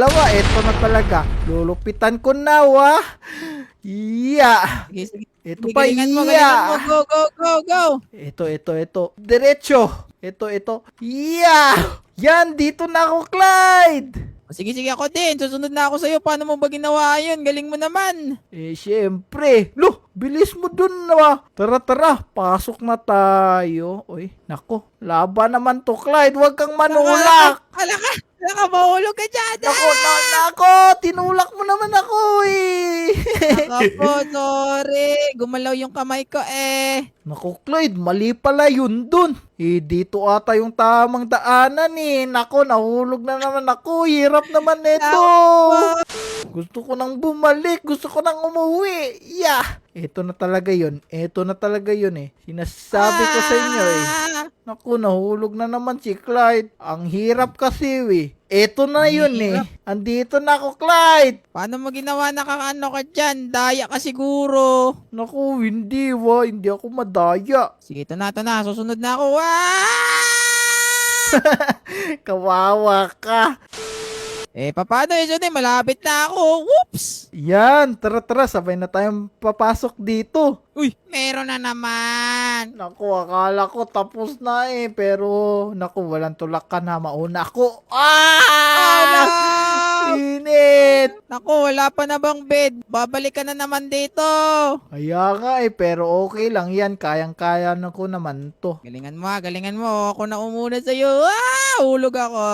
Dalawa, eto na talaga. Lulupitan ko na, Yeah. Sige, sige. Ito Sige, pa, galingan mo, galingan mo. yeah. Go, go, go, go. Ito. Diretso. Ito. Yeah. Yan, dito na ako, Clyde. Sige, sige ako din. Susunod na ako sa'yo. Paano mo ba ginawa yun? Galing mo naman. Syempre. Bilis mo dun na. Tara. Pasok na tayo. Uy, nako. Laban naman to, Clyde. Huwag kang manulak. Ala ka, mahulog ka dyan. Nako. Tinulak mo naman ako, eh. Ako po, sorry. Gumalaw yung kamay ko eh. Naku, Clyde, mali pala yun dun. Dito ata yung tamang daanan eh. Nako, nahulog na naman ako. Hirap naman neto. Gusto ko nang bumalik. Gusto ko nang umuwi. Yeah. Ito na talaga yun eh. Sinasabi ko sa inyo eh. Naku, nahulog na naman si Clyde. Ang hirap kasi eh. Ito na yun eh. Andito na ako, Clyde. Paano mo ginawa nakakaano ka dyan? Daya ka siguro. Naku, hindi ako madaya. Sige, ito na. Susunod na ako. Kawawa ka. Paano yun? Malapit na ako. Whoops! Yan, tara, sabay na tayong papasok dito. Uy, meron na naman. Naku, akala ko tapos na eh, pero naku, walang tulak ka na, mauna ako. Oh, no! Init! Naku, wala pa na bang bed? Babalik ka na naman dito. Kaya nga eh, pero okay lang yan, kayang-kaya na ko naman to. Galingan mo. Ako na umuna sa'yo. Hulog ako.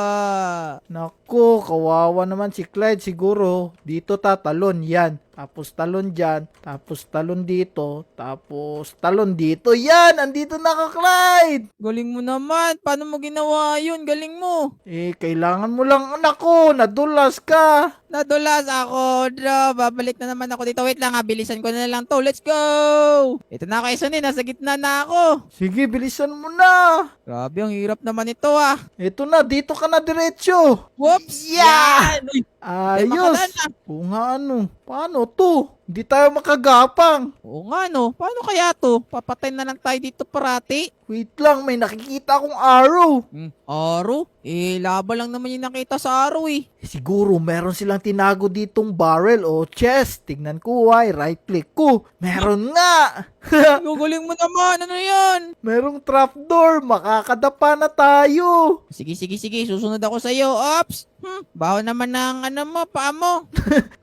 Naku, kawawa naman si Clyde siguro. Dito tatalon yan. Tapos talon dyan. Tapos talon dito. Tapos talon dito. Yan! Andito na ako, Clyde! Galing mo naman. Paano mo ginawa yun? Galing mo. Kailangan mo lang. Naku, nadulas ka. Nadulas ako. Babalik na naman ako dito. Wait lang, bilisan ko na lang to. Let's go! Ito na ako, Esonin. Nasa gitna na ako. Sige, bilisan mo na. Grabe, ang hirap naman ito Ito na, dito ka na diretso. Whoops! Yeah! Yan! Uy, Ayos. makalan na. Oo nga paano to? Hindi tayo makagapang. Oo nga no. Paano kaya to? Papatay na lang tayo dito parati. Wait lang, may nakikita akong arrow. Aro? Laba lang naman yung nakita sa aro Siguro meron silang tinago ditong barrel o chest. Tignan ko, right click ko. Meron nga. Guguling mo naman. Ano yan? Merong trapdoor. Makakadapa na tayo. Sige. Susunod ako sa'yo. Ops! Baho naman ng paa mo.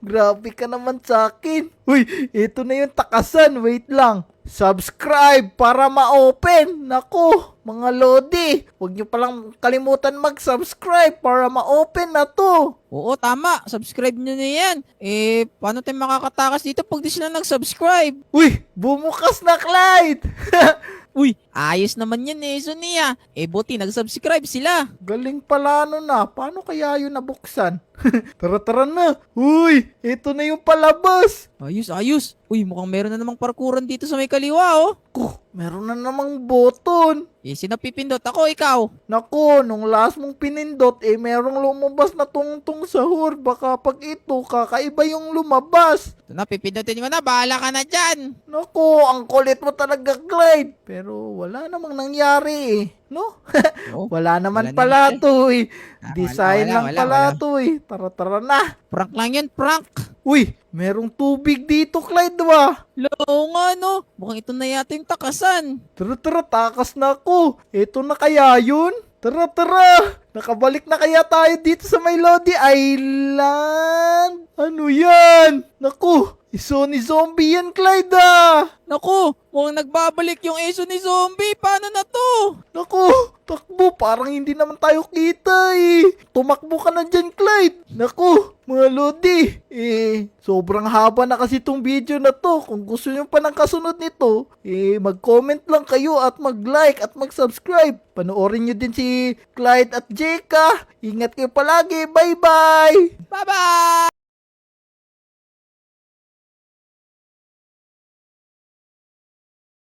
Grabe ka naman sa akin. Uy, ito na yung takasan. Wait lang. Subscribe para ma-open. Naku, mga lodi. Huwag nyo palang kalimutan mag-subscribe para ma-open na to. Oo, tama. Subscribe nyo na yan. Paano tayo makakatakas dito pag di sila nag-subscribe? Uy, bumukas na, Clyde. Uy, ayos naman yan Sonia. Buti nag-subscribe sila. Galing pala na. Paano kaya yun nabuksan? Tara na. Uy, ito na yung palabas. Ayos. Uy, mukhang meron na namang parkuran dito sa may kaliwa Meron na namang button. Sino pipindot? Ako, ikaw. Naku, nung last mong pinindot, merong lumabas na tungtong sahur. Baka pag ito, kakaiba yung lumabas. Ito na, pipindutin ko na. Bahala ka na dyan. Naku, ang kulit mo talaga, Clyde. Pero wala namang nangyari no? Wala naman wala pala naman. to Design lang wala. pala to Tara na. Prank lang yan, prank. Uy, merong tubig dito, Clyde Oo nga no. Mukhang ito na yata yung takasan. Tara, takas na ako. Ito na kaya yun? Tara. Nakabalik na kaya tayo dito sa may Lodi Island? Ano yan? Naku, iso ni zombie yan, Clyde Naku, mukhang nagbabalik yung Eso ni Zombie. Paano na to? Naku, takbo. Parang hindi naman tayo kita Tumakbo ka na dyan, Clyde. Naku, mga Lodi. Sobrang haba na kasi itong video na to. Kung gusto nyo pa ng kasunod nito, mag-comment lang kayo at mag-like at mag-subscribe. Panoorin nyo din si Clyde at Jeka. Ingat kayo palagi. Bye-bye! Bye-bye!